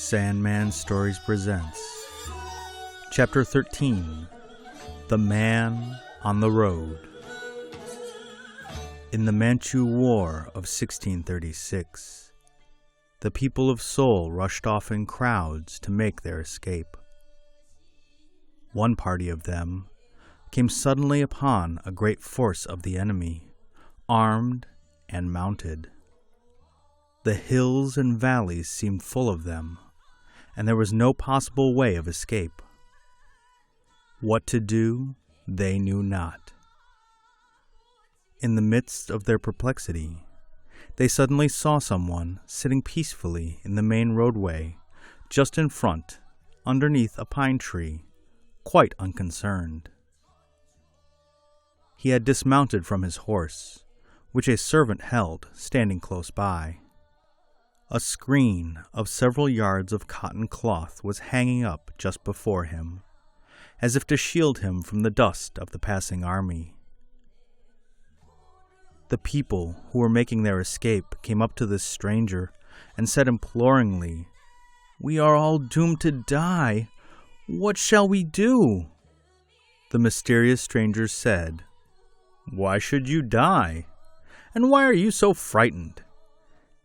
Sandman Stories presents Chapter 13, The Man on the Road. In the Manchu War of 1636, the people of Seoul rushed off in crowds to make their escape. One party of them came suddenly upon a great force of the enemy, armed and mounted. The hills and valleys seemed full of them, and there was no possible way of escape. What to do, they knew not. In the midst of their perplexity, they suddenly saw someone sitting peacefully in the main roadway, just in front, underneath a pine tree, quite unconcerned. He had dismounted from his horse, which a servant held standing close by. A screen of several yards of cotton cloth was hanging up just before him, as if to shield him from the dust of the passing army. The people who were making their escape came up to this stranger and said imploringly, "We are all doomed to die. What shall we do?" The mysterious stranger said, "Why should you die? And why are you so frightened?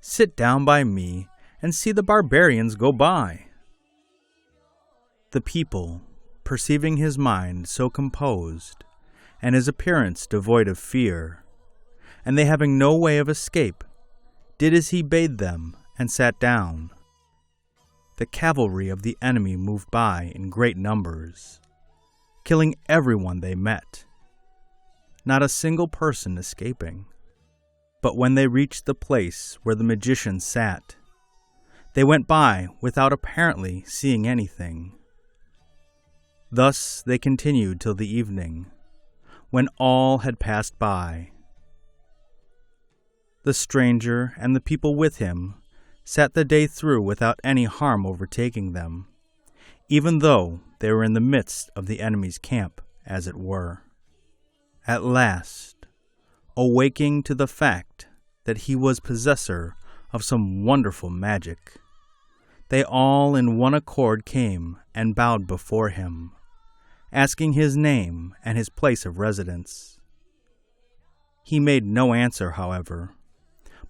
Sit down by me and see the barbarians go by." The people, perceiving his mind so composed, and his appearance devoid of fear, and they having no way of escape, did as he bade them and sat down. The cavalry of the enemy moved by in great numbers, killing everyone they met, not a single person escaping. But when they reached the place where the magician sat, they went by without apparently seeing anything. Thus they continued till the evening, when all had passed by. The stranger and the people with him sat the day through without any harm overtaking them, even though they were in the midst of the enemy's camp, as it were. At last, awaking to the fact that he was possessor of some wonderful magic, they all in one accord came and bowed before him, asking his name and his place of residence. He made no answer, however,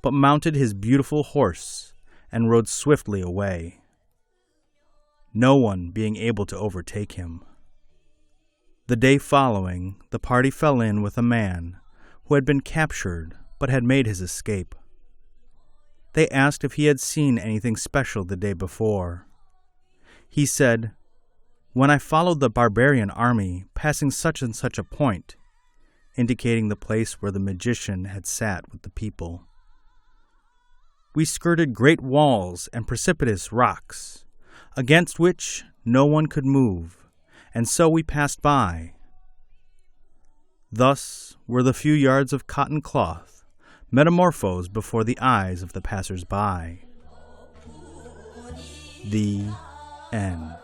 but mounted his beautiful horse and rode swiftly away, no one being able to overtake him. The day following, the party fell in with a man who had been captured but had made his escape. They asked if he had seen anything special the day before. He said, "When I followed the barbarian army passing such and such a point," indicating the place where the magician had sat with the people, "we skirted great walls and precipitous rocks, against which no one could move, and so we passed by." Thus were the few yards of cotton cloth metamorphosed before the eyes of the passers-by. The end.